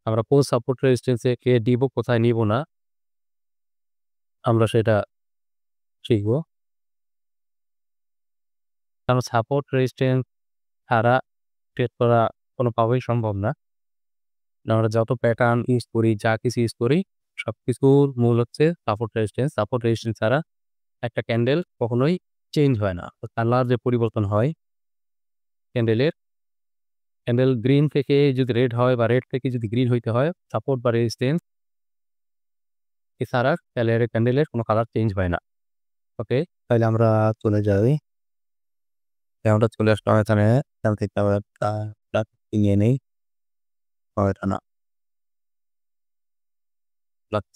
আমরা post support resistance কে দিব কোথায় নিব না আমরা সেটা শিখব। কারণ সাপোর্ট রেজিস্ট্যান্স ছাড়া ট্রেড করা কোনোভাবেই সম্ভব না। আমরা যত প্যাটার্ন ইউজ করি, যা কিছু ইউজ করি সবকিছুর মূল হচ্ছে সাপোর্ট রেজিস্ট্যান্স। সাপোর্ট রেজিস্ট্যান্স ছাড়া একটা ক্যান্ডেল কখনোই চেঞ্জ হয় না। কালার যে পরিবর্তন হয় ক্যান্ডেলের, ক্যান্ডেল গ্রিন থেকে যদি রেড হয় বা রেড থেকে যদি গ্রিন হইতে হয় সাপোর্ট বা রেজিস্ট্যান্স এছাড়া ক্যান্ডেলের কোনো কালার চেঞ্জ হয় না। ওকে, তাহলে আমরা চলে যাই। আমরা চলে আসলাম এখানে, এখান থেকে আবার নিয়ে নেই। এটা না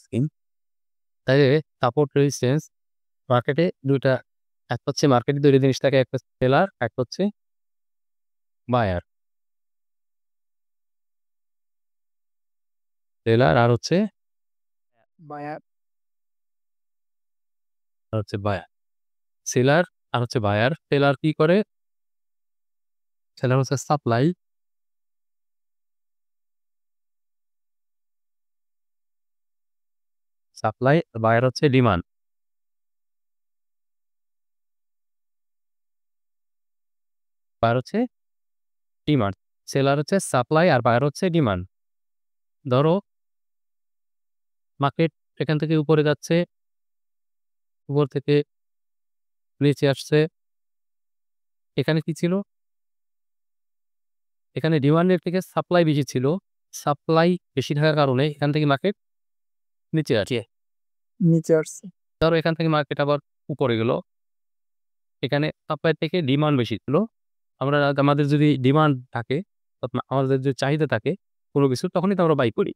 স্কিম। তাইলে সাপোর্ট রেজিস্ট্যান্স মার্কেটে দুইটা, এক হচ্ছে মার্কেটে দুইটা জিনিস থাকে, একটা সেলার, এক হচ্ছে বায়ার। সেলার আর হচ্ছে বায়ার। বায়ার। সেলার আর হচ্ছে বায়ার। সেলার কি করে? সেলার হচ্ছে সাপ্লাই, সাপ্লাই, বায়ার হচ্ছে ডিমান্ড। বায়ার হচ্ছে ডিমান্ড। সেলার হচ্ছে সাপ্লাই আর বায়ার হচ্ছে ডিমান্ড। ধরো মার্কেট এখান থেকে উপরে যাচ্ছে, উপর থেকে নিচে আসছে। এখানে কি ছিল? এখানে ডিমান্ডের থেকে সাপ্লাই বেশি ছিল। সাপ্লাই বেশি থাকার কারণে এখান থেকে মার্কেট নিচে আসছে। নিচে আসছে। ধরো এখান থেকে মার্কেট আবার উপরে গেল, এখানে সাপ্লাই থেকে ডিমান্ড বেশি ছিল। আমাদের যদি ডিমান্ড থাকে, আমাদের যদি চাহিদা থাকে কোনো কিছু, তখনই তো আমরা বাই করি।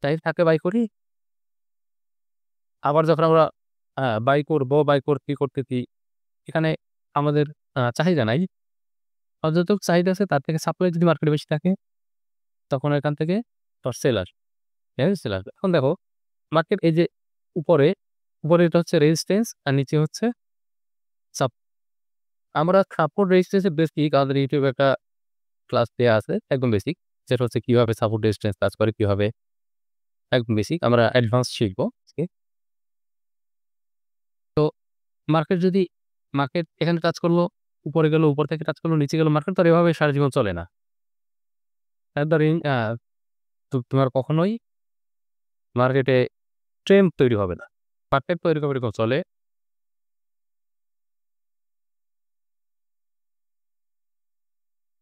চাহিদা থাকে বাই করি। আবার যখন আমরা বাই করবো, বাই করতেছি, এখানে আমাদের চাহিদা নাই। আর যতটুকু চাহিদা আছে তার থেকে সাপ্লাই যদি মার্কেটে বেশি থাকে তখন এখান থেকে সেল আসবে। সেল আসবে। এখন দেখো মার্কেট এই যে উপরে, উপরে এটা হচ্ছে রেজিস্ট্যান্স আর নিচে হচ্ছে সাপ। আমরা সাপোর্ট রেজিস্ট্যান্সের বেসিক আমাদের ইউটিউবে একটা ক্লাস দেয়া আছে একদম বেসিক, যেটা হচ্ছে কিভাবে সাপোর্ট রেজিস্ট্যান্স কাজ করে, কিভাবে একদম বেসিক। আমরা অ্যাডভান্স শিখবো আজকে। তো মার্কেট এখানে টাচ করলো, উপরে গেল, উপর থেকে টাচ করলো, নিচে গেল, মার্কেট তো আর এভাবে সারা জীবন চলে না। ধরেন তোমার কখনোই মার্কেটে ট্রেন্ড তৈরি হবে না। মার্কেট তৈরি করে এরকম চলে,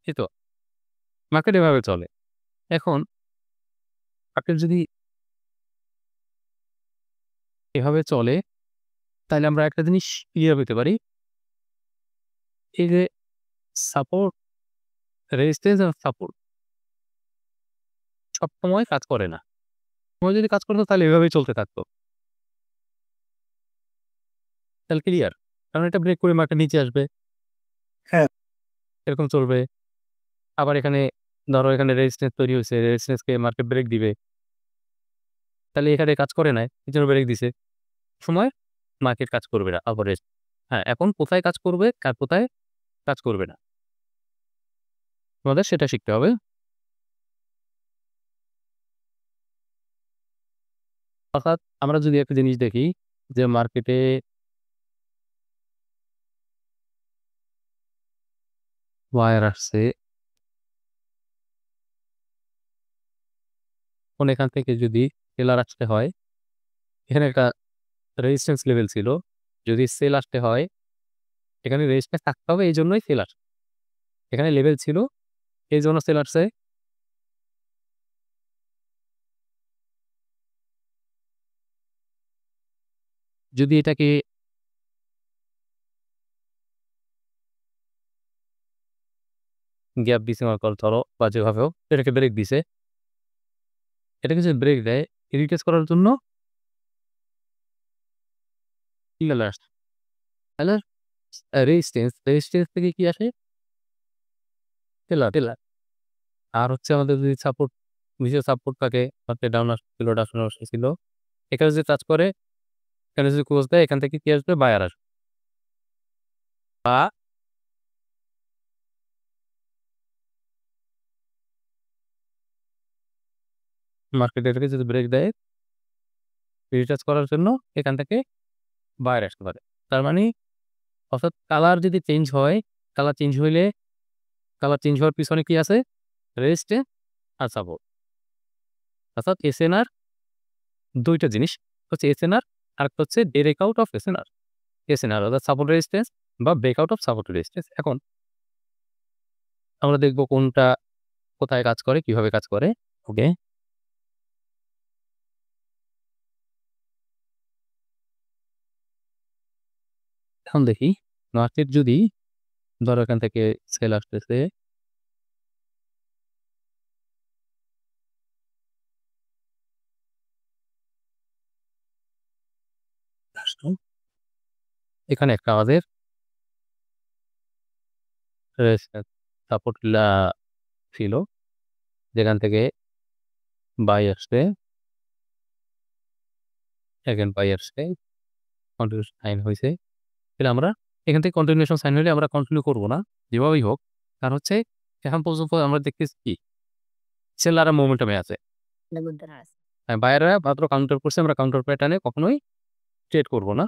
এই তো মার্কেট এভাবে চলে। এখন মার্কেট যদি এভাবে চলে তাহলে আমরা একটা জিনিস ক্লিয়ার হতে পারি, এই যে সাপোর্ট, রেজিস্ট্যান্স আর সাপোর্ট সবসময় কাজ করে না। সময় যদি কাজ করতো তাহলে এভাবেই চলতে থাকতো। তাহলে ক্লিয়ার? কারণ এটা ব্রেক করে মার্কেট নিচে আসবে, হ্যাঁ। এরকম চলবে। আবার এখানে ধরো এখানে রেজিস্ট্যান্স তৈরি হয়েছে, রেজিস্ট্যান্সকে মার্কেট ব্রেক দিবে, তাহলে এখানে কাজ করে নাই, এই জন্য ব্রেক দিছে। সময় মার্কেট কাজ করবে না, আবার হ্যাঁ, এখন কোথায় কাজ করবে আর কোথায় কাজ করবে না তোমাদের সেটা শিখতে হবে। অর্থাৎ আমরা যদি একটা জিনিস দেখি যে মার্কেটে ওয়ার আসছে, এখন এখান থেকে যদি সেলার আসতে হয়, এখানে একটা রেজিস্ট্যান্স লেভেল ছিল, যদি সেল আসতে হয় এখানে রেজিস্ট্যান্স থাকতে হবে, এই জন্যই সেল আসে। এখানে লেভেল ছিল এই জন্য সেল আসছে। যদি এটাকে গ্যাপ দিছে মনে করো, ধরো বা যেভাবে হোক এটাকে ব্রেক দিছে, এটাকে যদি ব্রেক দেয় রিটেস্ট করার জন্য কি আসছে, তাহলে রেজিস্ট্যান্স থেকে কি আসে? সেলার। আর হচ্ছে আমাদের যদি সাপোর্ট, নিচে সাপোর্ট থাকে, ডাউন আসছিল, ডাউন আসছিল, এখানে যদি টাচ করে, এখানে যদি ক্লোজ দেয়, এখান থেকে কি আসবে? বায়ার আসবে। বা মার্কেট এটাকে যদি ব্রেক দেয় রিটাচ করার জন্য এখান থেকে বায়ার আসতে পারে। তার মানে অর্থাৎ কালার যদি চেঞ্জ হয়, কালার চেঞ্জ হওয়ার পিছনে কি আছে? রেজিস্ট্যান্স আর সাপোর্ট। অর্থাৎ এসএনআর ২ টা জিনিস হচ্ছে এসএনআর আরেকটা হচ্ছে break out of SNR. SNR অর্থাৎ সাপোর্ট রেজিস্ট্যান্স বা break out of support resistance. এখন আমরা দেখব কোনটা কোথায় কাজ করে, কিভাবে কাজ করে। ওকে। এখন দেখি মার্কেট যদি ধরো এখান থেকে সেল আসতেছে, এখানে একটা আমাদের রেজিস্ট্যান্স সাপোর্ট ছিল যেখান থেকে বাই আসছে, সেকেন্ড বাই আসছে, কন্টিনিউশন সাইন হয়েছে। তাহলে আমরা এখান থেকে কন্টিনিউশন সাইন হলে আমরা কন্টিনিউ করব না যেভাবেই হোক। কারণ হচ্ছে এখন পর্যন্ত আমরা দেখতেছি কি সেলাররা মোমেন্টামে আছে, বায়াররা মাত্র কাউন্টার করছে, আমরা কাউন্টার প্যাটার্নে কখনোই ট্রেড করব না।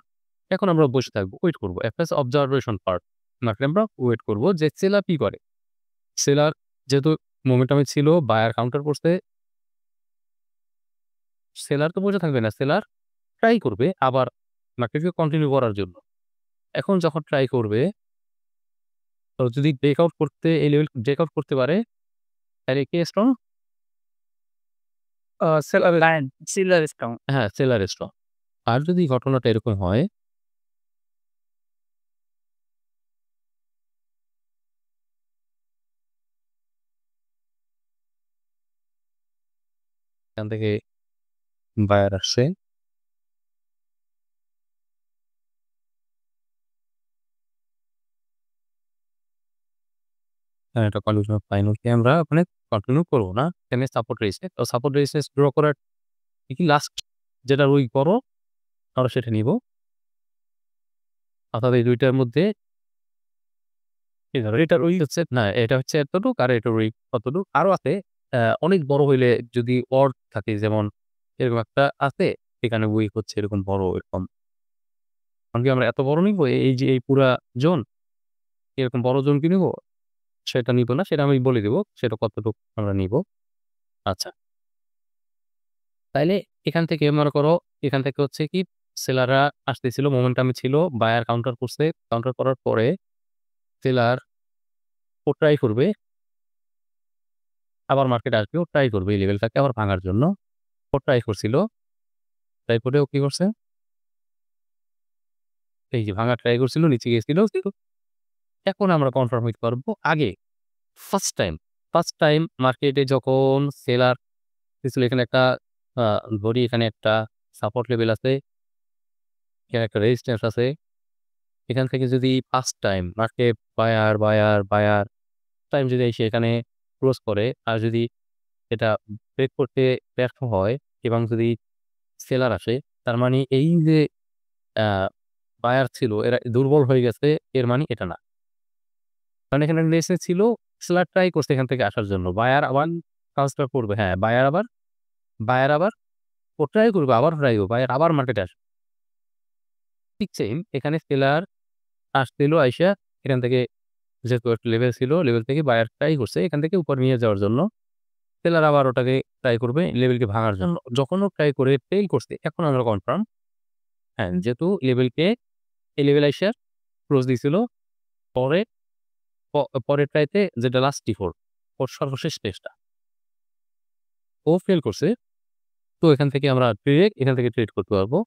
এখন আমরা বসে থাকবো, ওয়েট করবো। একটা অবজারভেশন পার্ট, মার্কেট আমরা ওয়েট করবো যে সেলার কি করে। সেলার যেহেতু মোমেন্টামে ছিল, বায়ার কাউন্টার করছে, সেলার তো বসে থাকবে না, সেলার ট্রাই করবে আবার মার্কেটকে কন্টিনিউ করার জন্য। এখন যখন ট্রাই করবে, তো যদি ব্রেকআউট করতে এই লেভেল ব্রেকআউট করতে পারে তাহলে কে strong? Seller line seller strong. হ্যাঁ, সেলার স্ট্রং। আর যদি ঘটনাটা এরকম হয়, এখান থেকে বায়ার আসছে, এটা কন্ডিশন অফ ফাইনালকে আমরা ওখানে কন্টিনিউ করবো না। এখানে সাপোর্ট রেজিস্ট্যান্স, তো সাপোর্ট রেজিস্ট্যান্স ড্র করার কি লাস্ট যেটা রুই বড় আমরা সেটা নিব। অর্থাৎ এই দুইটার মধ্যে এটা রুই হচ্ছে না, এটা হচ্ছে এতটুক আর এটা রুই কতটুক আরো আছে। অনেক বড় হইলে যদি অর থাকে, যেমন এরকম একটা আছে এখানে উইক হচ্ছে এরকম বড়, এরকম কারণ কি আমরা এত বড় নিব, এই যে এই পুরা জোন, এরকম বড় জোন কি নিব? সেটা নিব না, সেটা আমি বলে দিব সেটা কতটুক আমরা নিব। আচ্ছা, তাইলে এখান থেকে মনে করো এখান থেকে হচ্ছে কি সেলাররা আসতেছিল, মোমেন্টামে ছিল, বায়ার কাউন্টার করছে, কাউন্টার করার পরে সেলার ও ট্রাই করবে, আবার মার্কেট আসবে, ও ট্রাই করবে এই লেভেলটাকে আবার ভাঙার জন্য। ও ট্রাই করছিল, ট্রাই করে ও কি করছে, এই যে ভাঙা ট্রাই করছিল, নিচে গিয়েছিল। কিন্তু এখন আমরা কনফার্ম হইতে পারবো আগে ফার্স্ট টাইম মার্কেটে যখন সেলার ছিল, এখানে একটা ধরি, এখানে একটা সাপোর্ট লেভেল আছে, এখানে একটা রেজিস্ট্যান্স আছে। এখান থেকে যদি first time market buyer time যদি এসে এখানে ক্লোজ করে, আর যদি এটা ব্রেক করতে ব্যর্থ হয় এবং যদি সেলার আসে, তার মানে এই যে বায়ার ছিল এরা দুর্বল হয়ে গেছে, এর মানে এটা না। কারণ এখানে লেসে ছিল, সেলার ট্রাই করছে এখান থেকে আসার জন্য, বায়ার আবার কাজটা করবে। হ্যাঁ, বায়ার আবার ও ট্রাই করবে, আবার ট্রাই করবে, বায়ার আবার মার্কেটে আসবে। ঠিক সেম এখানে সেলার আসছিল, আইসা এখান থেকে যেহেতু একটা লেভেল ছিল, লেভেল থেকে বায়ার ট্রাই করছে এখান থেকে উপর নিয়ে যাওয়ার জন্য, সেলার আবার ওটাকে ট্রাই করবে লেভেলকে ভাঙার জন্য। যখন ও ট্রাই করে ফেল করছে, এখন আমরা কনফার্ম হ্যাঁ, যেহেতু লেভেলকে এই লেভেল আইসা ক্লোজ দিছিল, পরে পরের ট্রাইতে যেটা লাস্ট T4 ওর সর্বশেষ টেস্টটা ও ফেল করছে। তো এখান থেকে আমরা এখান থেকে ট্রেড করতে পারবো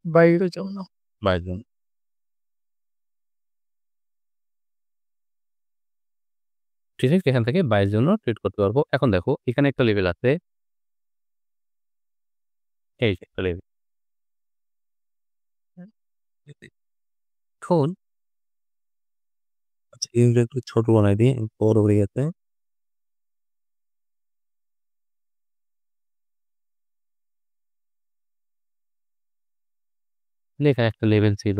বাইরের জন্য। বাইজন। ঠিক আছে, এখান থেকে বাইয়ের জন্য ট্রেড করতে পারবো। এখন দেখো এখানে একটা লেভেল আছে, এই যে একটা লেভেল। এখন আচ্ছা, এটা একটু ছোট বানাই দিই, বড় হয়ে গেছে। এখানে একটা লেভেল ছিল,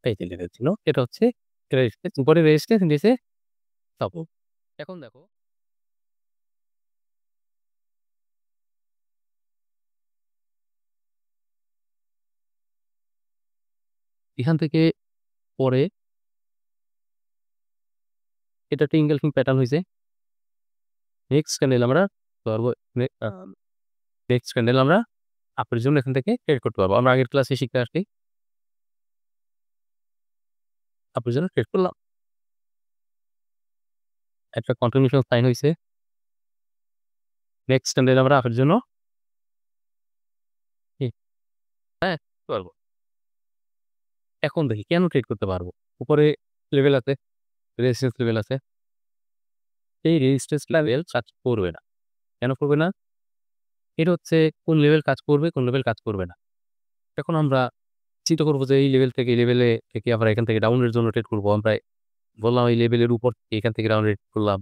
এই যে লেভেল ছিল, এটা হচ্ছে রেজিস্ট্যান্স উপরে রেজিস্ট্যান্স নিচে সাপোর্ট। এখন দেখো এখান থেকে পরে এটা একটা ইনগালফিং প্যাটার্ন হইছে। নেক্সট ক্যান্ডেল আমরা ধরবো নেক্সট ক্যান্ডেল আমরা আপের জন্য এখান থেকে ট্রেড করতে পারবো। আমরা আগের ক্লাসে শিখে আসছি। আপের জন্য ট্রেড করলাম। একটা কন্টিনিউশন সাইন হইছে। নেক্সট ক্যান্ডেল আমরা আপের জন্য কি হ্যাঁ, পারবো। এখন দেখি কেন ট্রেড করতে পারবো? উপরে লেভেল আছে, রেজিস্ট্যান্স লেভেল আছে। এই রেজিস্ট্যান্স লেভেল কাজ করবে না। কেন করবে না? এটা হচ্ছে কোন লেভেল কাজ করবে, কোন লেভেল কাজ করবে না। এখন আমরা চিন্তা করবো যে এই লেভেল থেকে এই লেভেলে থেকে আমরা এখান থেকে ডাউনের জন্য ট্রেড করবো। আমরা বললাম এই লেভেলের উপর থেকে এখান থেকে ডাউন ট্রেড করলাম।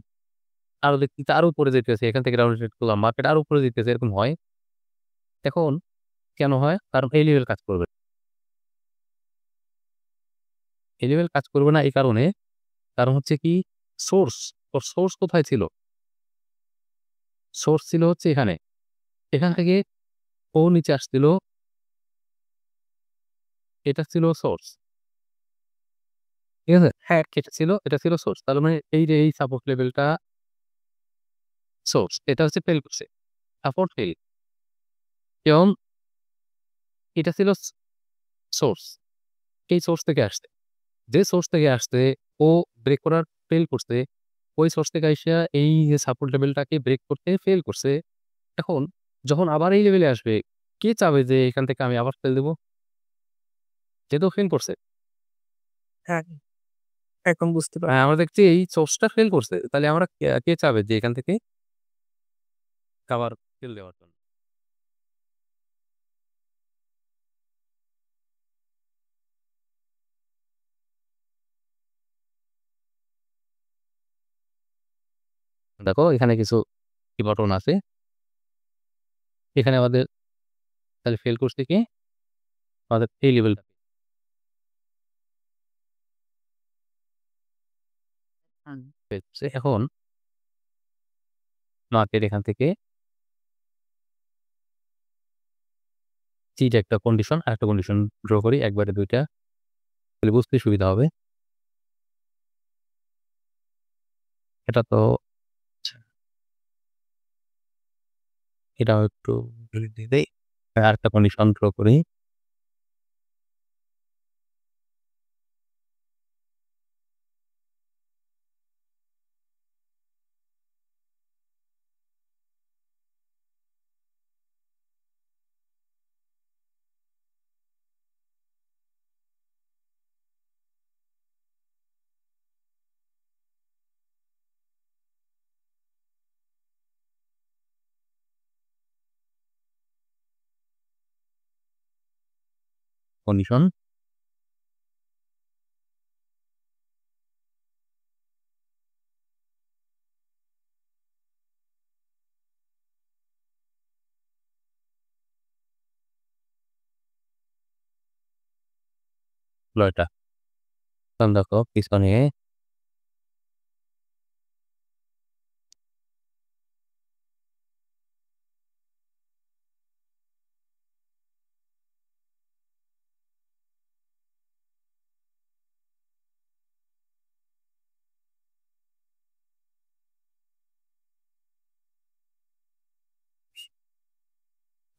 আরো দেখতেছি আরো উপরে যেতেছে, এখান থেকে ডাউন ট্রেড করলাম। মার্কেট আরো উপরে যেতেছে, এরকম হয়। এখন কেন হয়? কারণ এই লেভেল কাজ করবে না। এই লেভেল কাজ করবে না এই কারণে, কারণ হচ্ছে কি সোর্স, ওর সোর্স কোথায় ছিল? সোর্স ছিল হচ্ছে এখানে। এখান থেকে ও নিচে আসছিল, এটা ছিল সোর্স। ঠিক আছে? হ্যাঁ, এটা ছিল সোর্স। তার মানে এই যে এই সাপোর্ট লেভেলটা সোর্স। এটা হচ্ছে ফেল করছে। Support fail. এবং এটা ছিল সোর্স। এই সোর্স থেকে আসছে। যে সোর্স থেকে আসছে ও ব্রেক করার ফেল করছে। ওই সোর্স থেকে আইসা এই যে সাপোর্ট লেভেলটাকে ব্রেক করতে ফেল করছে। এখন যখন আবার এই লেভেলে আসবে, কে চাবে যে এখান থেকে আমি আবার ফেল দেব? যে তো ফেল করছে। হ্যাঁ, এখন বুঝতে পারছি। আমরা দেখছি এই সোর্সটা ফেল করছে। তাহলে আমরা কে চাবে যে এখান থেকে আবার ফেল দেওয়ার জন্য? দেখো এখানে কিছু কি বাটন আছে। এখানে আমাদের তাহলে ফেল করছে কি? আমাদের এই লেভেলটা হুম। ফেলছে। এখন মার্কেট এখান থেকে যে একটা কন্ডিশন আরেকটা কন্ডিশন ড্র করি একবারে ২ টা। তাহলে বুঝতে সুবিধা হবে। এটা তো আচ্ছা, এটাও একটু যদি দিয়ে দেই। আরেকটা কন্ডিশন ড্র করি। কন্ডিশন হলো এটা। এখন দেখো পিছনে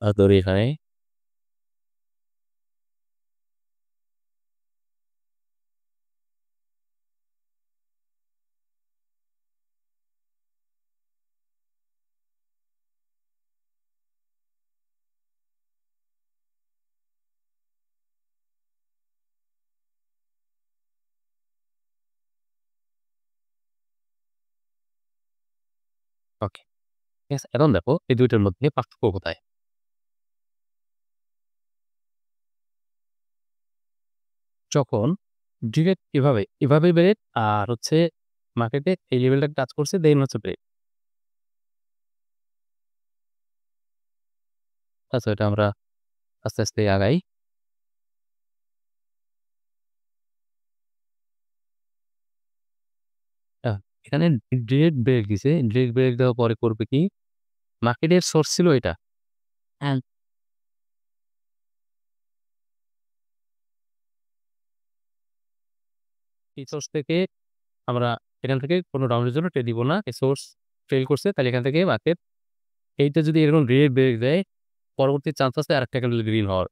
ধরি এখানে ওকে। ঠিক আছে? এখন দেখো এই ২ টার মধ্যে পার্থক্য কোথায়? যখন ডিরেক্ট এভাবে ব্রেক আর হচ্ছে মার্কেটে এই লেভেলটা টাচ করছে দেন হচ্ছে ব্রেক। আচ্ছা এটা আমরা আস্তে, আস্তে আগাই। এখানে ডিরেক্ট ব্রেক দিছে। ডিরেক্ট ব্রেক দেওয়ার পরে করবে কি? মার্কেটের সোর্স ছিল এটা। হ্যাঁ। এই সোর্স থেকে আমরা এখান থেকে কোনো ডাউনের জন্য ট্রেড দিব না। এই সোর্স ফেল করছে, তাহলে এখান থেকে মার্কেট এইটা যদি এরকম ডিরেক্ট ব্রেক দেয়, পরবর্তী চান্স আছে আরেকটা ক্যান্ডেল গ্রিন হওয়ার।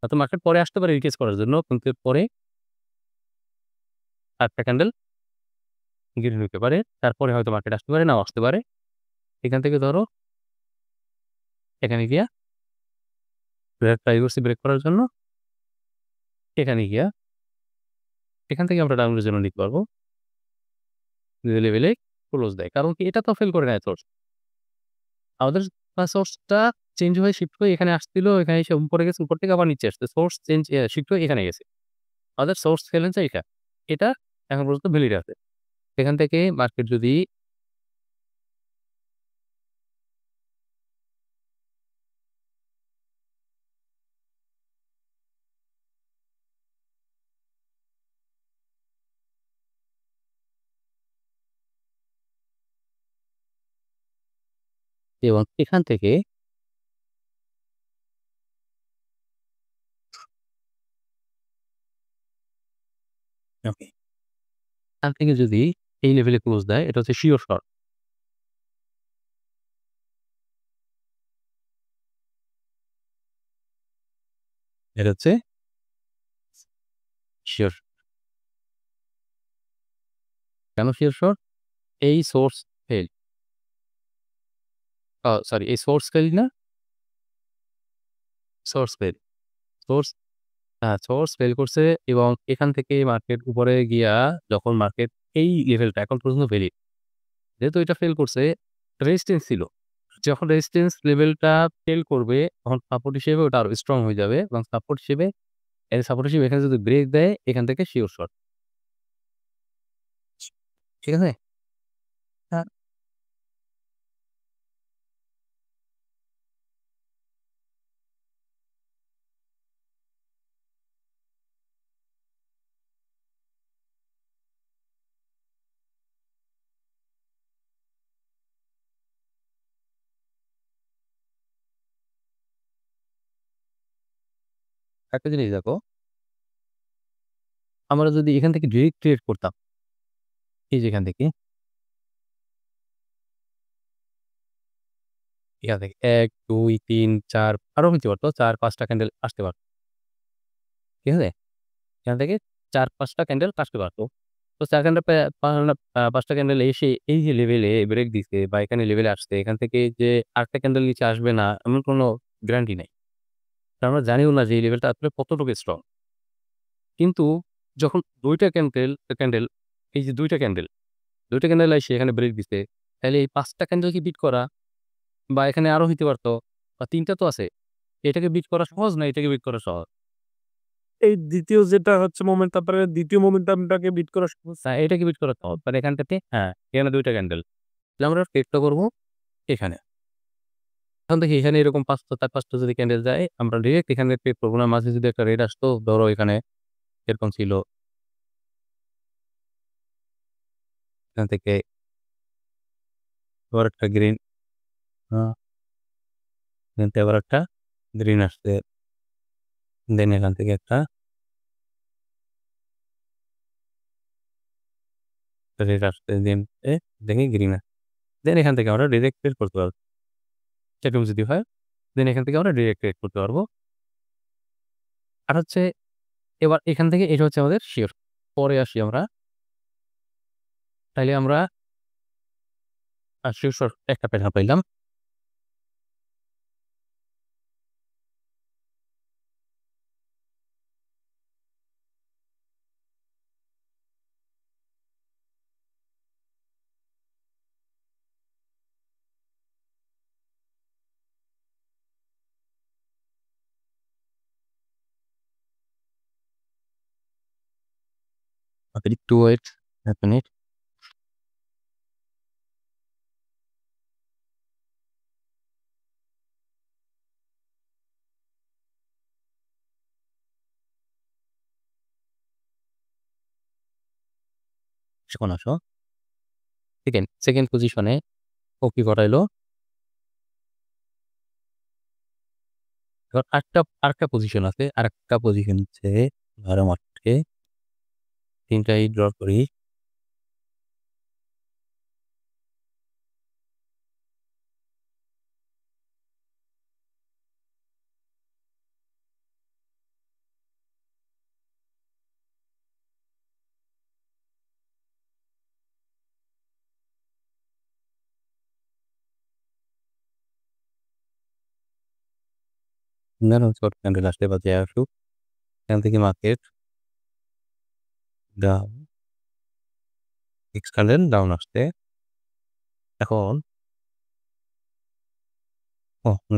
হয়তো মার্কেট পরে আসতে পারে রিটেস্ট করার জন্য, কিন্তু পরে আরেকটা ক্যান্ডেল গ্রিন হইতে পারে। তারপরে হয়তো মার্কেট আসতে পারে, নাও আসতে পারে। এখান থেকে ধরো এখানে গিয়া ব্রেক ট্রাই করছি ব্রেক করার জন্য। এখানে গিয়া এখান থেকে আমরা ডাউনের জন্য নিতে পারবো। যে লেভেলে ক্লোজ দেয়। কারণ কি? এটা তো ফেল করে নাই সোর্স। আমাদের সোর্সটা চেঞ্জ হয়ে শিফট হয়ে এখানে আসছিল, এখানে এসে উপরে গেছে, উপর থেকে আবার নিচে আসছে। সোর্স চেঞ্জ শিফট হয়ে এখানে গেছে। আমাদের সোর্স ফেল হচ্ছে এটা। এটা এখন পর্যন্ত ভ্যালিড আছে। এখান থেকে মার্কেট যদি এবং এখান থেকে ওকে, এখান থেকে যদি এই লেভেলে ক্লোজ দেয়, এটা হচ্ছে শিওর শর্ট। এটা হচ্ছে শিওর। কেন শিওর শর্ট? এই সোর্স ফেল। সরি, এই সোর্স ফেল না, source fail. Source source fail করছে এবং এখান থেকে মার্কেট উপরে গিয়া যখন মার্কেট এই লেভেলটা এখন পর্যন্ত ভ্যালিড। যেহেতু এটা ফেল করছে, রেজিস্ট্যান্স ছিল। যখন রেজিস্ট্যান্স লেভেলটা ফেল করবে, তখন সাপোর্ট হিসেবে ওটা আরো স্ট্রং হয়ে যাবে এবং সাপোর্ট হিসেবে এখানে যদি ব্রেক দেয়, এখান থেকে শিওর শট। ঠিক আছে? হ্যাঁ। একটা জিনিস দেখো, আমরা যদি এখান থেকে ডিরেক্ট ট্রেড করতাম, এই যে এখান থেকে, এখান থেকে ১, ২, ৩, ৪ আরো হইতে পারত। ৪-৫ টা ক্যান্ডেল আসতে পারত। ঠিক আছে? এখান থেকে ৪-৫ টা ক্যান্ডেল আসতে পারত। তো ৪ ক্যান্ডেল ৫ টা ক্যান্ডেল এসে এই যে লেভেলে ব্রেক দিছে বা এখানে লেভেলে আসছে, এখান থেকে যে আরেকটা ক্যান্ডেল নিচে আসবে না, এমন কোনো গ্যারান্টি নাই। কারণ আমরা জানিও না যে এই লেভেলটা আসলে কতটুকু স্ট্রং। কিন্তু যখন ২ টা ক্যান্ডেল এই যে ২ টা ক্যান্ডেল ২ টা ক্যান্ডেল এসে এখানে ব্রেক দিছে, তাইলে এই ৫ টা ক্যান্ডেলকে বিট করা বা এখানে আরো হইতে পারত বা ৩ টা তো আছে। এটাকে বিট করা সহজ না এটাকে বিট করা সহজ? এই দ্বিতীয় যেটা হচ্ছে মোমেন্টাম, তারপরে দ্বিতীয় মোমেন্টামটাকে বিট করা সহজ। না, এটাকে বিট করা সহজ। মানে এখানটাতে এখানে ২ টা ক্যান্ডেল। তাহলে আমরা ট্রেডটা করব এখানে। এখন দেখি এখানে এরকম ৫ টা ৪-৫ টা যদি ক্যান্ডেল যায়, আমরা ডিরেক্ট এখানে ট্রেড করব না। মাঝে যদি একটা রেড আসতো, ধরো এখানে এরকম ছিল। এখান থেকে আবার একটা গ্রিন, আ এখান থেকে আবার একটা গ্রিন আসছে। দেন এখান থেকে একটা রেড আসছে। দেন দেখি গ্রিন আসছে। দেন এখান থেকে আমরা ডিরেক্ট ট্রেড করতে পারব। এরকম যদি হয়, দেন এখান থেকে আমরা ডিরেক্ট ট্রেড করতে পারব। আর হচ্ছে এবার এখান থেকে এটা হচ্ছে আমাদের শিওর। পরে আসি আমরা। তাইলে আমরা শিওর শট একটা প্যাটার্ন পাইলাম। একটু ওয়েট ১ মিনিট। এখন আসো। সেকেন্ড পজিশনে ও কি করাইলো? এবার আরেকটা পজিশন আছে। আরেকটা পজিশন হচ্ছে ধরো মাঠে ৩ টাই ড্র করি। দেন হচ্ছে ক্যান্ডেল আসলে বা যে আসুক এখান থেকে মার্কেট ডাউন, ক্যান্ডেল ডাউন আসছে। এখন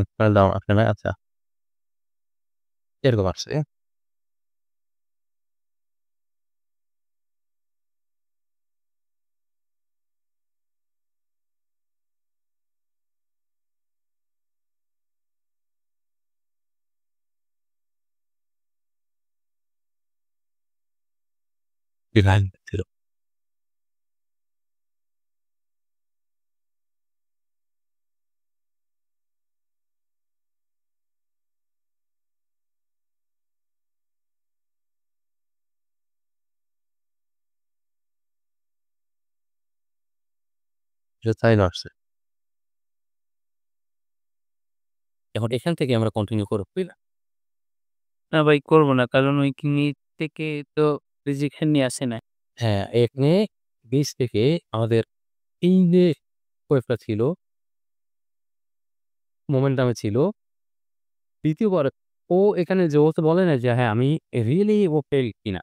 ক্যান্ডেল ডাউন আসে নাই। আচ্ছা, এরকম আসছে। ডিভাইন ছিল। এটা তাই আসছে। এখন এখান থেকে আমরা কন্টিনিউ করব, তাই না? না ভাই করব না। কারণ ওইখানি থেকে তো রিজেকশন নিয়ে আসে নাই। হ্যাঁ, এখানে বেস থেকে আমাদের এই যে ওয়েভটা ছিল, মোমেন্টামে ছিল। দ্বিতীয়বার ও এখানে যে ও তো বলে না যে হ্যাঁ, আমি রিয়েলি ও ফেল কিনা।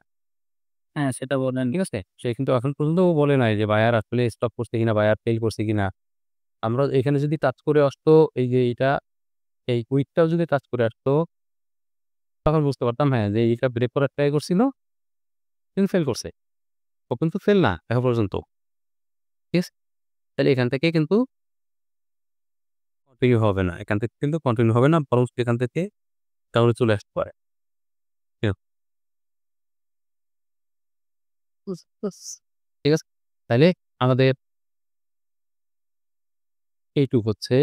হ্যাঁ, সেটা বলেন। ঠিক আছে? সে কিন্তু এখন পর্যন্ত ও বলে নাই যে বায়ার আসলে স্টপ করছে কিনা, বায়ার ফেল করছে কিনা। আমরা এখানে যদি টাচ করে আসতো এই যে এইটা, এই উইকটাও যদি টাচ করে আসতো, তখন বুঝতে পারতাম হ্যাঁ, যে এইটা ব্রেক করার ট্রাই করছিল, কিন্তু ফেল করছে। ও কিন্তু ফেল না এখন পর্যন্ত। ঠিক আছে? তাহলে এখান থেকে কিন্তু কন্টিনিউ হবে না। এখান থেকে কিন্তু কন্টিনিউ হবে না। বরং এখান থেকে ডাউনে চলে আসতে পারে। ঠিক ঠিক আছে? তাইলে আমাদের এইটুক হচ্ছে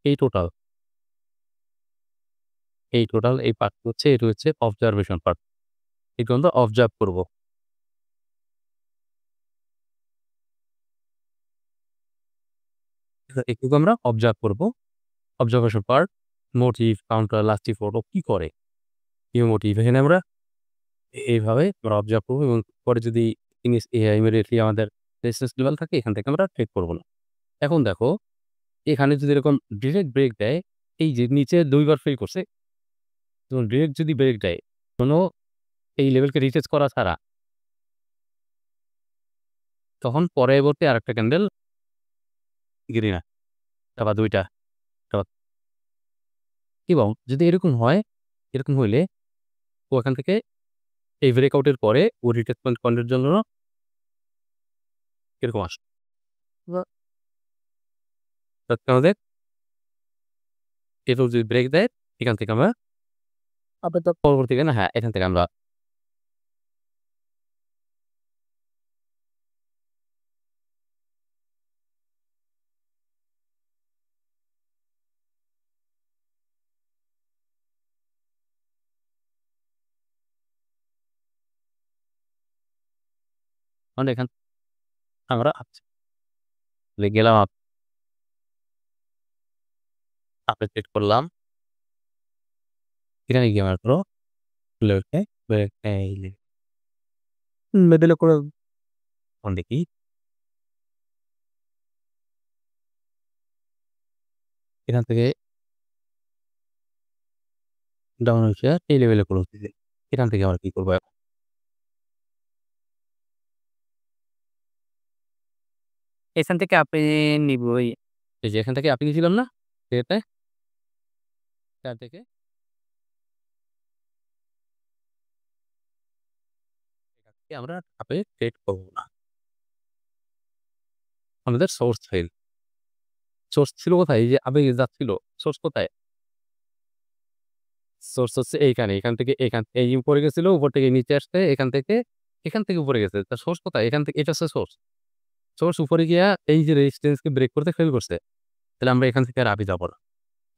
এই টোটাল। এই পার্ট হচ্ছে এটা হচ্ছে অবজারভেশন পার্ট। এগুলো আমরা অবজার্ভ করব। এটুকু আমরা অবজার্ভ করব। Observation part, motive, counter, last photo কি করে? কি মোটিভ? এখানে আমরা এইভাবে আমরা অবজার্ভ করব এবং পরে যদি ইমিডিয়েটলি আমাদের রেজিস্ট্যান্স লেভেল থাকে এখান থেকে আমরা ট্রেড করব না। এখন দেখো এখানে যদি এরকম ডিরেক্ট ব্রেক দেয়, এই যে নিচে ২ বার ফেল করছে, এবং ডিরেক্ট যদি ব্রেক দেয়, কোনো এই লেভেলকে রিটেস্ট করা ছাড়া, তখন পরবর্তী আরেকটা ক্যান্ডেল গ্রিন একটা বা ২ টা একটা এবং যদি এরকম হয়, এরকম হইলে ও এখান থেকে এই ব্রেকআউটের পরে ও রিট্রেসমেন্ট পয়েন্টের জন্য এরকম আসে। তাতে আমাদের এটাও যদি ব্রেক দেয়, এখান থেকে আমরা আবার পরবর্তীকালে হ্যাঁ, এখান থেকে আমরা মানে এখান আমরা গেলাম আপনি চেক করলাম। এখানে গিয়ে আমরা ধরো লেভেলকে ব্রেক এই মিডলে করে এখন দেখি এখান থেকে ডাউন হইছে এই লেভেলে ক্লোজ দিছে। এখান থেকে আমরা কি করব এখন? এখান থেকে আপনি নিবই। এই যে এখান থেকে আপনি ছিলাম না? এটাতে তার থেকে আমরা আপে ট্রেড করব না। আমাদের সোর্স ফেল। সোর্স ছিল কোথায়? এই যে আবেগে যাচ্ছিল। সোর্স কোথায়? সোর্স হচ্ছে এইখানে। এখান থেকে এই উপরে গেছিল, উপর থেকে নিচে আসছে, এখান থেকে উপরে গেছে। তার সোর্স কোথায়? এখান থেকে এটা হচ্ছে সোর্স। সোর্স উপরে গিয়া এই যে রেজিস্ট্যান্সকে ব্রেক করতে ফেল করছে। তাহলে আমরা এখান থেকে আর আগে যাব না।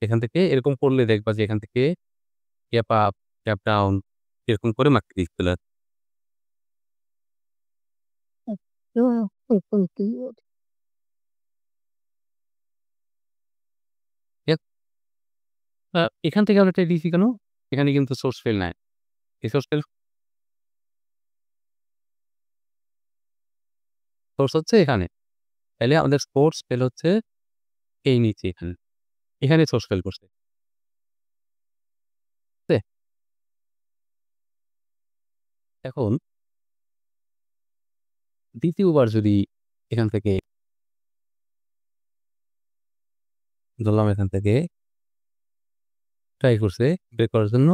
এখান থেকে এরকম করলে দেখবা যে এখান থেকে গ্যাপ আপ, গ্যাপ ডাউন এরকম করে মার্কেট চলে আসছে। এখান থেকে আমরা ট্রেড দিছি কেন? এখানে কিন্তু সোর্স ফেল নাই। এই সোর্স হচ্ছে এখানে। তাইলে আমাদের সোর্স ফেল হচ্ছে এই নিচে এখানে। এখানে সোর্স ফেল করছে। ঠিক আছে? এখন দ্বিতীয়বার যদি এখান থেকে ধরলাম এখান থেকে ট্রাই করছে ব্রেক করার জন্য,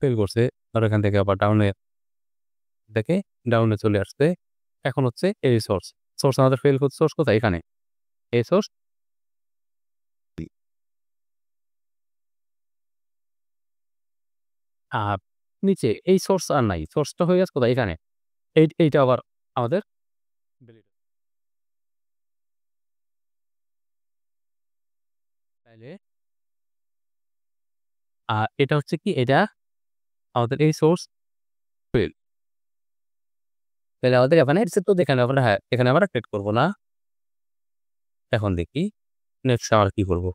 ফেল করছে। আর এখান থেকে আবার ডাউনে চলে আসছে। এখন হচ্ছে এই সোর্স। সোর্স আমাদের ফেল করছে, সোর্স কোথায়? এখানে। এই সোর্স আর নিচে এই সোর্স আর নাই। সোর্সটা হয়ে গেছে কোথায়? এখানে। এইটা আবার আমাদের তাইলে এটা হচ্ছে কি? এটা আমাদের এই সোর্স ফেল। তাহলে আমাদের এখানে তো এখানে আমরা এখানে আমরা ট্রেড করব না। এখন দেখি নেক্সট আমরা কি করব?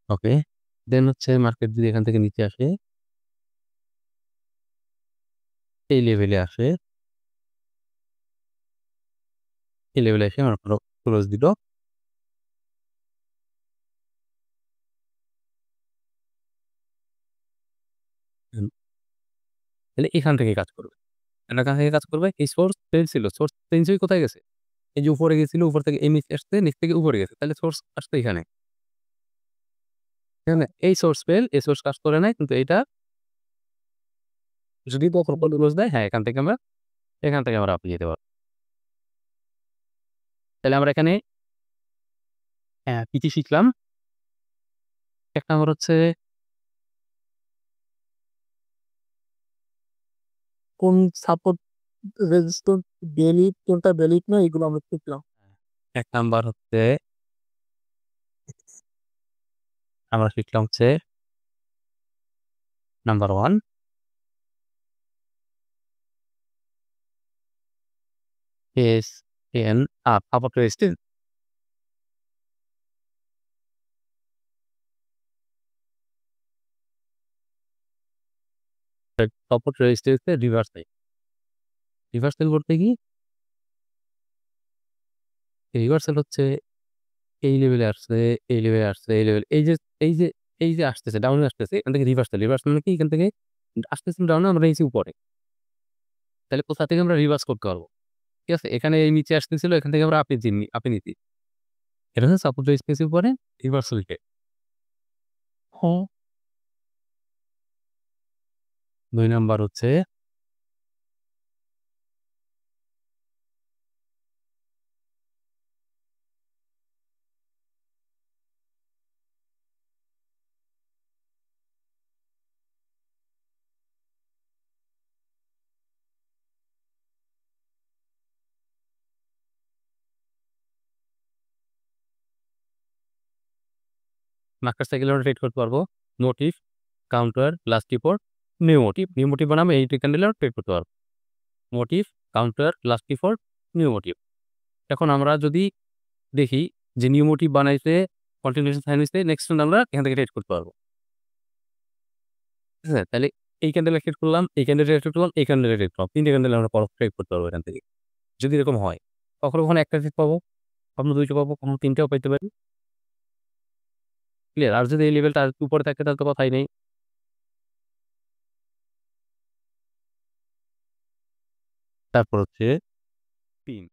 ওকে। দেন হচ্ছে মার্কেট যদি এখান থেকে নিচে আসে, এই লেভেলে আসে, এই লেভেলে এসে আমরা ক্লোজ দিল। তাহলে এখান থেকে কাজ করবে। এখান থেকে কাজ করবে। এই সোর্স ফেল ছিল। সোর্স চেঞ্জ হয়ে কোথায় গেছে? এই যে উপরে গেছিল, উপর থেকে এই নিচে আসছে, নিচ থেকে উপরে গেছে। তাহলে সোর্স আসছে এখানে। এখানে এই সোর্স ফেল, এই সোর্স কাজ করে নাই। কিন্তু এটা যদি কখনো ক্লোজ দেয়, হ্যাঁ, এখান থেকে আমরা আপনি যেতে পারবো। তাহলে আমরা এখানে কি কি শিখলাম? এক নাম্বার হচ্ছে কোন সাপোর্ট রেজিস্ট্যান্স ভ্যালিড কোনটা ভ্যালিড না এগুলো আমরা শিখলাম। এক নাম্বার হচ্ছে আমরা শিখলাম হচ্ছে number 1 is in support resistance. Support রেজিস্ট্যান্সের রিভার্সাল। রিভার্সাল বলতে কি? রিভার্সাল হচ্ছে এই লেভেলে আসছে, এই লেভেলে আসছে, এই লেভেল এই যে আসতেছে, ডাউনে আসতেছে, এখান থেকে রিভার্সাল। রিভার্সাল মানে কি? এখান থেকে আসতেছে ডাউনে, আমরা নিচে উপরে। তাহলে কোথা থেকে আমরা রিভার্স করতে পারবো? ঠিক আছে? এখানে এই নিচে আসতেছিল, এখান থেকে আমরা আপে নিছি। এটা হচ্ছে সাপোর্ট রেজিস্ট্যান্সের উপরে রিভার্সাল কে। হ্যাঁ 2 নাম্বার হচ্ছে মার্কেট সাইকেলে আমরা ট্রেড করতে পারবো। Motive, counter, last report, new motive. New motive বানাবো, এই ক্যান্ডেলে আমরা ট্রেড করতে পারবো। Motive, counter, last report, new motive. এখন আমরা যদি দেখি যে নিউ মোটিভ বানাইতে কন্টিনিউশন সাইন হইছে, নেক্সট আমরা এখান থেকে ট্রেড করতে পারবো। ঠিক আছে? তাহলে এই ক্যান্ডেলে ট্রেড করলাম, এই ক্যান্ডেলে ট্রেড করলাম, এই ক্যান্ডেলে ট্রেড করলাম। 3 টে ক্যান্ডেলে আমরা ট্রেড করতে পারবো এখান থেকে। যদি এরকম হয়, কখনো একটা ট্রেড পাবো, কখনো 2 টা পাবো, কখনো 3 টাও পাইতে পারি। ক্লিয়ার? আর যদি এই লেভেলটা আর উপরে থাকে তাহলে তো কথাই নেই। তারপর হচ্ছে 3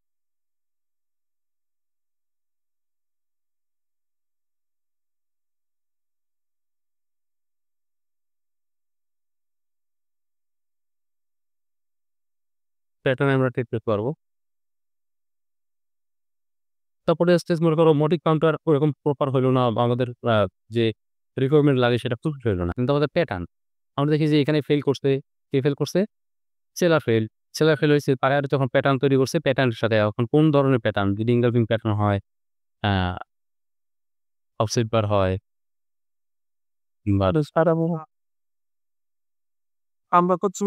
প্যাটার্নে আমরা ট্রেড করতে পারবো। সাপোর্টের স্টেজ মনে করো মোটিভ কাউন্টার ওরকম প্রপার হইলো না বা আমাদের যে রিকোয়ারমেন্ট লাগে সেটা ফুলফিল হইলো না। কিন্তু আমাদের প্যাটার্ন আমরা দেখি যে এখানে ফেল করছে, কে ফেল করছে? Seller fail. সেলার ফেল হয়েছে তারা যখন প্যাটার্ন তৈরি করছে প্যাটার্নের সাথে এখন কোন ধরনের প্যাটার্ন যদি ইনগলফিং প্যাটার্ন হয়, অফসেট বার হয় বা আমরা হচ্ছে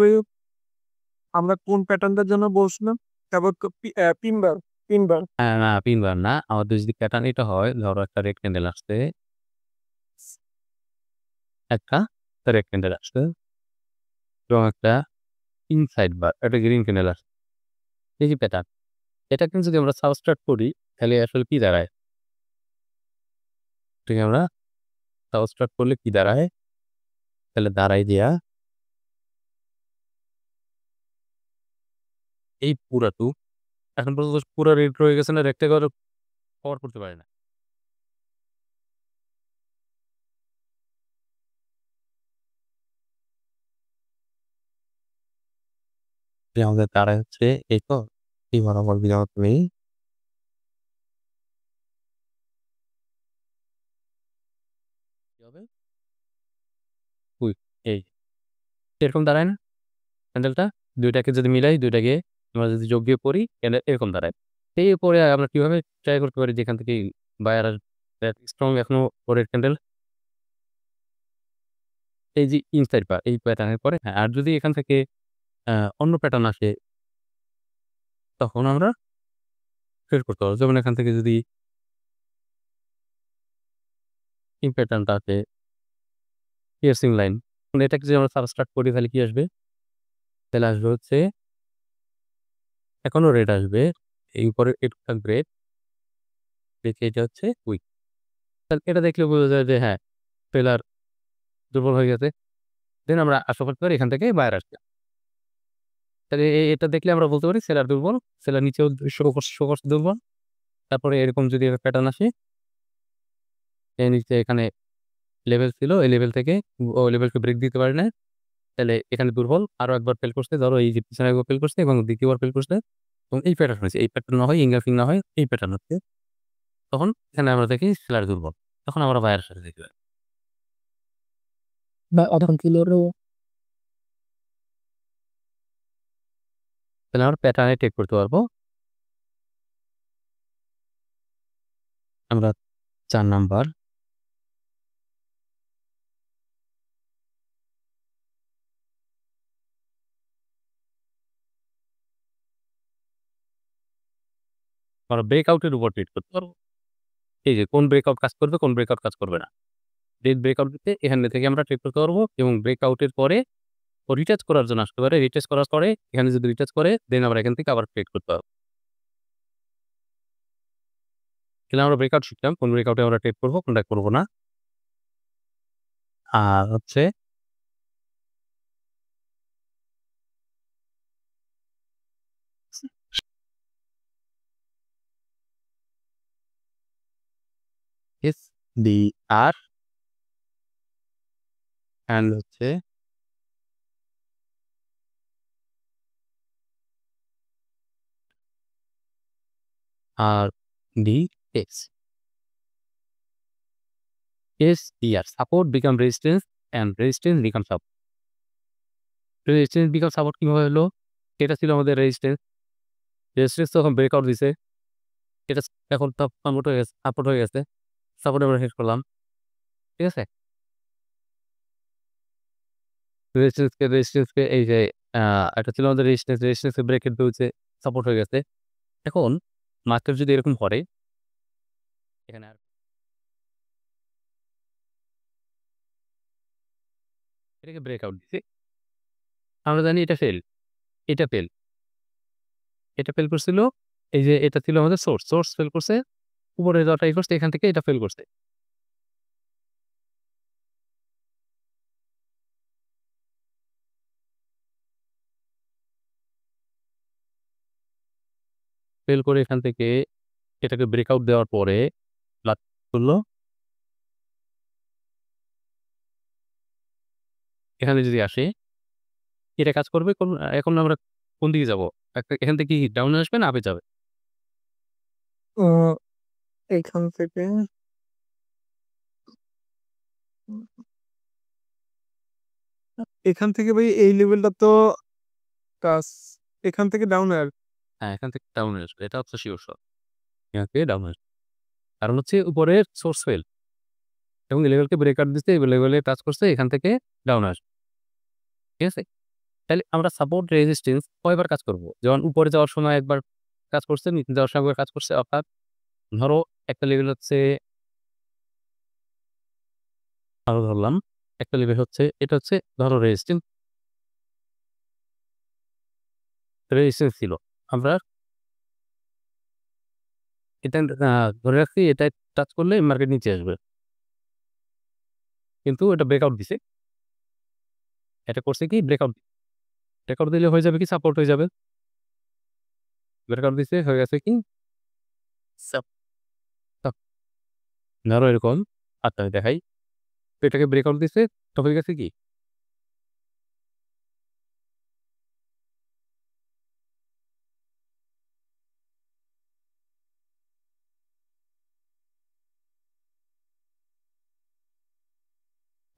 আমরা কোন প্যাটার্নটার জন্য বলছিলাম? তারপর পিনবার পিনবার না পিন বার না। আমাদের যদি প্যাটার্ন এটা হয় ধরো একটা রেক্টেঙ্গেল আসছে, একটা রেক্টেঙ্গেল আসছে এবং একটা ইনসাইড বার একটা গ্রিন ক্যান্ডেল আসছে। এই যে প্যাটার্ন এটা কিন্তু যদি আমরা সাবস্ট্রাক্ট করি তাহলে আসলে কি দাঁড়ায়? ঠিক আমরা সাবস্ট্রাক্ট করলে কি দাঁড়ায়? তাহলে দাঁড়ায় দিয়া এই পুরাটুক এখন পর্যন্ত পুরা রেড রয়ে গেছে না, রেক্টেঙ্গেল কভার করতে পারে না। যে আমাদের দাঁড়ায় হচ্ছে এই তো এই বরাবর দিলাম তুমি কি হবে? উই এই এরকম দাঁড়ায় না ক্যান্ডেলটা? দুইটাকে যদি মিলাই দুইটাকে আমরা যদি যোগ বিয়োগ করি ক্যান্ডেল এরকম দাঁড়ায়। এই পরে আমরা কিভাবে ট্রাই করতে পারি যেখান থেকে বায়ার স্ট্রং এখনো পরের ক্যান্ডেল এই যে ইনসাইড বার এই প্যাটার্নের পরে হ্যাঁ, আর যদি এখান থেকে অন্য প্যাটার্ন আসে তখন আমরা ট্রেড করতে পারবো। যেমন এখান থেকে যদি এই প্যাটার্নটা আসে পিয়ার্সিং লাইন, এটাকে যদি আমরা সাবস্ট্রাক্ট করি তাহলে কি আসবে? তাহলে আসবে হচ্ছে এখনো রেড আসবে, এই উপরে একটু থাকবে রেড, দেখে এটা হচ্ছে উইক। তাহলে এটা দেখলে বোঝা যায় যে হ্যাঁ সেলার দুর্বল হয়ে গেছে। দেন আমরা আশা করতে পারি এখান থেকে বায়ার আসবে। তাহলে এটা দেখলে আমরা বলতে পারি সেলার দুর্বল, সেলার নিচেও শো করছে দুর্বল। তারপরে এরকম যদি প্যাটার্ন আসে এর নিচে এখানে লেভেল ছিল, এই লেভেল থেকে ওই লেভেলকে ব্রেক দিতে পারে না, তাহলে এখানে দুর্বল। আরো একবার ফেল করছে, ধরো এই যে পিছনে একবার ফেল করছে এবং দ্বিতীয়বার ফেল করছে এবং এই প্যাটার্ন হয়েছে, এই প্যাটার্ন না হয় ইনগালফিং না হয় এই প্যাটার্ন হচ্ছে, তখন এখানে আমরা দেখি সেলার দুর্বল, তখন আমরা বায়ার সাথে দেখি। বা অতক্ষণ ছিল তাহলে আমরা প্যাটার্নে টেক করতে পারবো। আমরা 4 নাম্বার আমরা ব্রেকআউটের উপর ট্রেড করতে পারবো। এই যে কোন ব্রেকআউট কাজ করবে কোন ব্রেকআউট কাজ করবে না, ডেট ব্রেকআউট দিতে এখান থেকে আমরা ট্রেড করতে পারবো এবং ব্রেকআউটের পরে ও রিটাচ করার জন্য আসতে পারে, রিটাচ করার পরে এখানে যদি রিটাচ করে দেন আমরা এখান থেকে আবার ট্রেড করতে পারবো। তাহলে আমরা ব্রেকআউট শিখলাম কোন ব্রেকআউটে আমরা ট্রেড করবো কোনটা করবো না। আর হচ্ছে এস ডি আর অ্যান্ড হচ্ছে R D X S D R support become resistance and resistance become support. Resistance become support কিভাবে হলো? এটা ছিল আমাদের রেজিস্ট্যান্স, রেজিস্ট্যান্স তখন ব্রেকআউট দিছে, এটা এখন কনভার্ট হয়ে গেছে সাপোর্ট হয়ে গেছে, সাপোর্ট আমরা শেষ করলাম। ঠিক আছে, রেজিস্ট্যান্সকে এই যে এটা ছিল আমাদের রেজিস্ট্যান্স ব্রেকেট দিয়েছে সাপোর্ট হয়ে গেছে। এখন মার্কেট যদি এরকম করে এখানে আর এটাকে ব্রেকআউট দিছে, আমরা জানি এটা ফেল, এটা ফেল, এটা ফেল করছিল, এই যে এটা ছিল আমাদের সোর্স ফেল করছে, উপরে যাওয়াটা করছে এখান থেকে এটা ফেল করছে। ফেল করে এখান থেকে এটাকে ব্রেকআউট দেওয়ার পরে করলো, এখানে যদি আসে এটা কাজ করবে এখন আমরা কোন দিকে যাবো? এখান থেকে কি ডাউনে আসবে না আপে যাবে? এখান থেকে এখান থেকে ভাই এই লেভেলটা তো টাচ, এখান থেকে ডাউন আর হ্যাঁ, এখান থেকে ডাউনে আসবে। এটা হচ্ছে শিওর শট। এখান থেকে ডাউনে আসবে। কারণ হচ্ছে উপরের সোর্স ফেল এবং এই লেভেলকে ব্রেকআউট দিচ্ছে, এই লেভেলে টাচ করছে, এখান থেকে ডাউনে আসবে। ঠিক আছে? তাহলে আমরা সাপোর্ট রেজিস্ট্যান্স কয়বার কাজ করব? যেমন উপরে যাওয়ার সময় একবার কাজ করছে, নিচে যাওয়ার সময় একবার কাজ করছে। অর্থাৎ ধরো একটা লেভেল হচ্ছে আরো ধরলাম, একটা লেভেল হচ্ছে এটা হচ্ছে ধরো রেজিস্ট্যান্স ছিল। আমরা এটা ধরে রাখছি এটা টাচ করলে মার্কেট নিচে আসবে। কিন্তু এটা ব্রেকআউট দিছে। এটা করছে কি ব্রেকআউট দিলে হয়ে যাবে কি সাপোর্ট হয়ে যাবে। ব্রেকআউট দিছে হয়ে গেছে কি সাপ সাপ ধরো এরকম। আচ্ছা আমি দেখাই। তো এটাকে ব্রেকআউট দিছে, তো হয়ে গেছে কি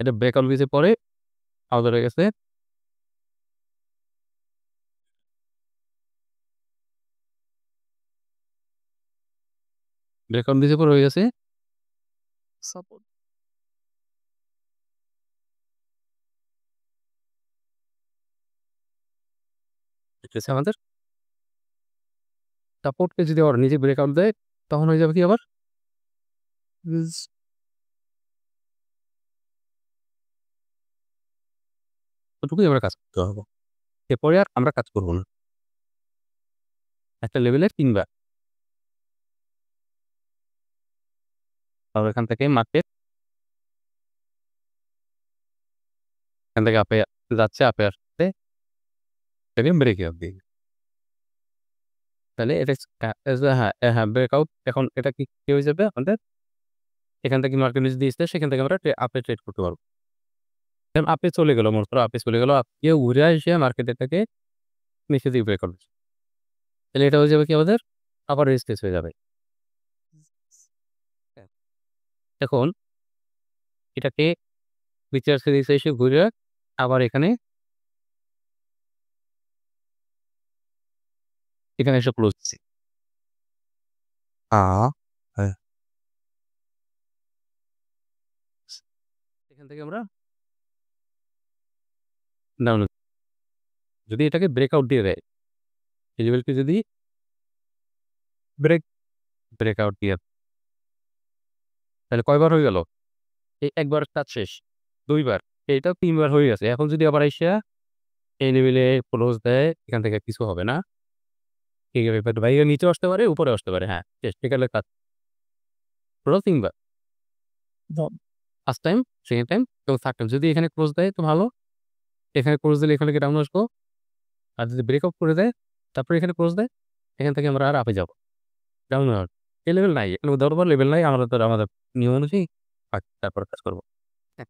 এটা ব্রেকআউট দিছে পরে আলাদা হয়ে গেছে। ব্রেকআউট দিছে পরে হয়ে গেছে সাপোর্ট। ঠিক আছে? আমাদের সাপোর্টকে যদি আবার নিজে ব্রেকআউট দেয় তখন হয়ে যাবে কি আবার ওটুকুই আমরা কাজ করতে হবে। এরপরে আর আমরা কাজ করব না। একটা লেভেলের ৩ বার। তাহলে এখান থেকে মার্কেট এখান থেকে আপে যাচ্ছে, আপে আসছে, এটাকে ব্রেকআউট দিই। তাহলে এটা হ্যাঁ ব্রেকআউট। এখন এটা কি হয়ে যাবে আমাদের এখান থেকে মার্কেট নিচে দিয়েছে, সেখান থেকে আমরা আপে ট্রেড করতে পারবো। দেন আপে চলে গেল, মনে করো আপে চলে গেল, কেউ ঘুরে এসে মার্কেট এটাকে নিচে দিয়ে ব্রেকআউট দিচ্ছে। তাহলে এটা হয়ে যাবে কি আমাদের আবার রেজিস্ট্যান্স হয়ে যাবে। এখন এটাকে বিচার সিরিজে এসে ঘুরে আবার এখানে এসে ক্লোজ দিচ্ছি। হ্যাঁ। এখান থেকে আমরা ডাউন যদি এটাকে ব্রেকআউট দিয়ে দেয়, এই লেভেলকে যদি ব্রেকআউট দিয়ে তাহলে কয়বার হয়ে গেল? এই একবার কাজ শেষ, ২ বার, এইটাও ৩ বার হয়ে গেছে। এখন যদি আবার আইসা এই লেভেলে ক্লোজ দেয়, এখান থেকে কিছু হবে না। ঠিক আছে? ভাই নিচেও আসতে পারে, উপরেও আসতে পারে। হ্যাঁ, শেষ। সেখানে কাজ টোটাল ৩ বার। ফার্স্ট টাইম, সেকেন্ড টাইম এবং থার্ড টাইম। যদি এখানে ক্লোজ দেয় তো ভালো। এখানে ক্লোজ দিলে এখান থেকে ডাউন আসবো। আর যদি ব্রেকআউট করে দেয়, তারপরে এখানে ক্লোজ দেয়, এখান থেকে আমরা আর আপে যাবো। ডাউন আর এই লেভেল নাই। এখানে ধরবার লেভেল নাই। আমরা তো আমাদের নিয়ম অনুযায়ী তারপরে কাজ করব। হ্যাঁ।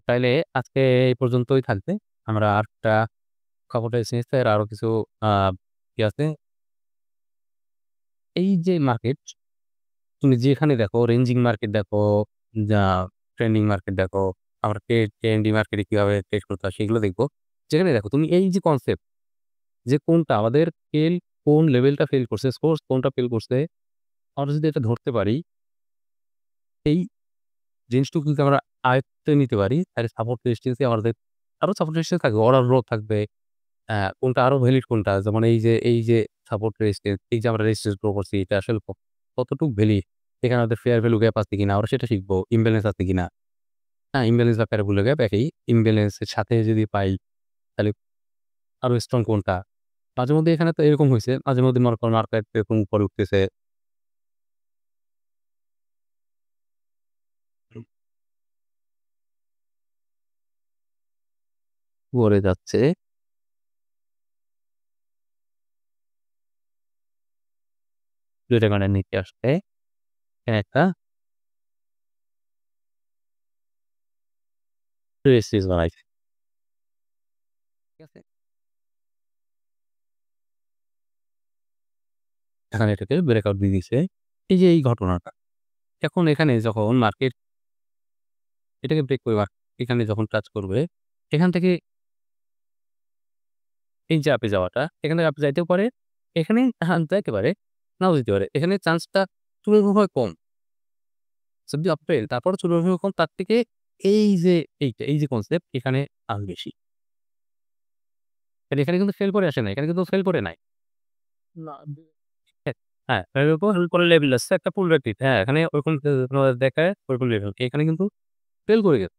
তাইলে আজকে এই পর্যন্তই থাকবে। আমরা আরেকটা খবরটা এসেছে আর আরো কিছু আ কি আছে? এই যে মার্কেট, তুমি যেখানে দেখো রেঞ্জিং মার্কেট দেখো, যা ট্রেন্ডিং মার্কেট দেখো, আমরা ট্রেন্ডি মার্কেটে কিভাবে ট্রেড করতে হয় সেগুলো দেখবো। যেখানে দেখো তুমি এই যে কনসেপ্ট যে কোনটা আমাদের ফেল, কোন লেভেলটা ফেল করছে, সোর্স কোনটা ফেল করছে, আমরা যদি এটা ধরতে পারি, এই জিনিসটুকু যদি আমরা আয়ত্তে নিতে পারি, তাহলে সাপোর্ট রেজিস্ট্যান্স আমাদের আরো সাপোর্ট রেজিস্ট্যান্স থাকবে। অর্ডার গ্রোথ থাকবে। কোনটা আরো ভ্যালিড কোনটা? যেমন এই যে সাপোর্ট রেজিস্ট্যান্স, এই যে আমরা রেজিস্ট্যান্স গ্রো করছি, এটা আসলে কতটুকু ভ্যালিড? এখানে আমাদের ফেয়ার ভ্যালু গ্যাপ আছে কিনা আমরা সেটা শিখবো। ইমব্যালেন্স আছে কিনা? হ্যাঁ, ইমব্যালেন্স বা ফেয়ার ভ্যালু গ্যাপ একই। ইমব্যালেন্স এর সাথে যদি পাই, তাহলে আরো স্ট্রং কোনটা? মাঝেমধ্যে এখানে তো এরকম হইছে। মাঝেমধ্যে মনে করো মার্কেট এরকম উপরে উঠতেছে। উপরে যাচ্ছে। ২ টা গানের নিচে আসছে। এখানে একটা রেজিস্ট্যান্স বানাইছে। ঠিক আছে? এখানে এটাকে ব্রেকআউট দিয়ে দিছে। এই যে এই ঘটনাটা। এখন এখানে যখন মার্কেট এটাকে ব্রেক করে এখানে যখন টাচ করবে, এখান থেকে এই যে আপে যাওয়াটা, এখান থেকে আপে যাইতেও পারে। এখানে যাইতে পারে, নাও যেতে পারে। এখানে চান্সটা তুলনামূলকভাবে কম। যদি আপ ফেল তারপরে তুলনামূলক কম, তার থেকে এই যে এই যে কনসেপ্ট এখানে আরো বেশি। এখানে কিন্তু ফেল করে আসে নাই। এখানে কিন্তু ফেল করে নাই। না হ্যাঁ, এর উপর পরে লেভেল আছে। একটা পুল ব্যাক হ্যাঁ, এখানে ওরকম দেখায় ওরকম লেভেল। এখানে কিন্তু ফেল করে গেছে।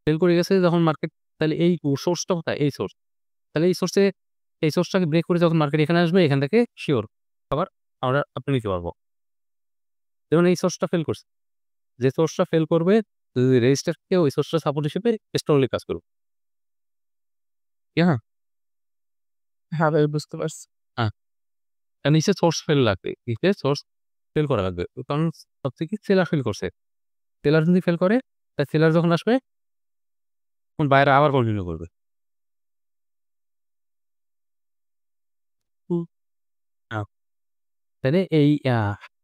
ফেল করে গেছে যখন মার্কেট, তাহলে এই সোর্সটা কোথায়? এই সোর্স। তাহলে এই সোর্সটাকে ব্রেক করে যখন মার্কেট এখানে আসবে, এখান থেকে সিওর আবার আপনি নিতে পারবো। যেমন এই সোর্সটা ফেল করছে। যে সোর্সটা ফেল করবে, যদি রেজিস্টারকে ওই সোর্সটা সাপোর্ট হিসেবে স্ট্রংলি কাজ করবে। হ্যাঁ, হ্যাঁ ভাই বুঝতে পারছি। হ্যাঁ। নিচে সোর্স ফেল লাগবে। নিচে সোর্স ফেল করা লাগবে। কারণ হচ্ছে কি সেলার ফেল করছে। সেলার যদি ফেল করে, তাই সেলার যখন আসবে, তখন বায়াররা আবার কন্টিনিউ করবে। হুম। তাইলে এই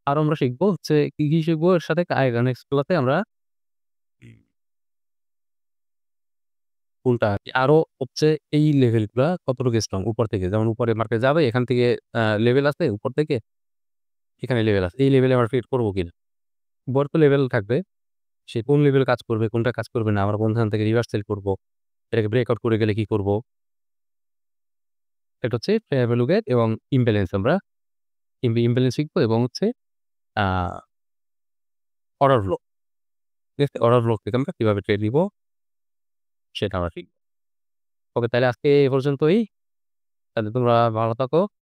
আরো আমরা শিখবো হচ্ছে কি শিখবো এর সাথে নেক্সট গুলাতে আমরা কোনটা আরো হচ্ছে এই লেভেলগুলা কতটুকু স্ট্রং উপর থেকে। যেমন উপরে মার্কেট যাবে, এখান থেকে লেভেল আছে উপর থেকে, এখানে লেভেল আছে। এই লেভেলে আমরা ট্রেড করবো কিনা? উপর তো লেভেল থাকবে। সে কোন লেভেল কাজ করবে, কোনটা কাজ করবে না, আমরা কোনখান থেকে রিভার্স সেল করবো, এটাকে ব্রেকআউট করে গেলে কি করব? এটা হচ্ছে ফেয়ার ভ্যালু গেট এবং ইমব্যালেন্স আমরা ইমব্যালেন্স শিখবো এবং হচ্ছে আ অর্ডার ফ্লো। ঠিক আছে? অর্ডার ফ্লো থেকে আমরা কিভাবে ট্রেড দিব সেটা আমরা শিখব। ওকে, তাহলে আজকে এ পর্যন্তই। তাহলে তোমরা ভালো থাকো।